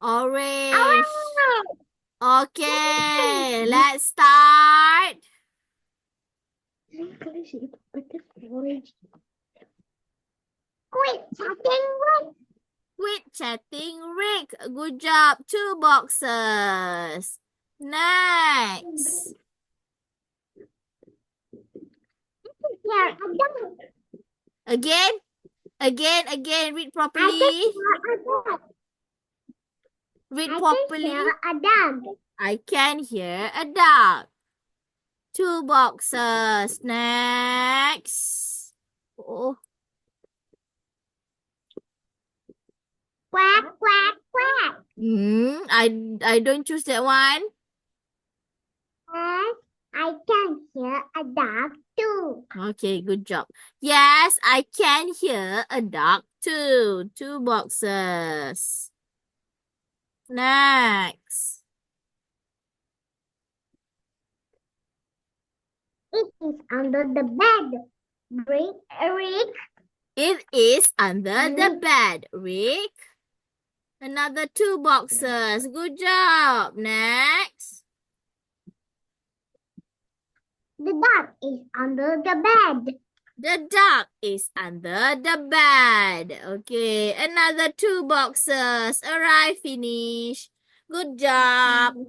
Orange. Okay, let's start. Quit chatting with. Quit chatting, Rick. Good job. 2 boxes. Next. Here, Adam. Again. Read properly. Read properly. Adam. I can hear a dog. 2 boxes. Next. Oh, Quack, quack, quack. I don't choose that one. Yes, I can hear a dog too. Okay, good job. Yes, I can hear a dog too. 2 boxes. Next. It is under the bed. Bring Rick. It is under the bed, Rick. Another 2 boxes. Good job. Next. The dog is under the bed. The dog is under the bed. Okay, another 2 boxes. Alright, finish. Good job.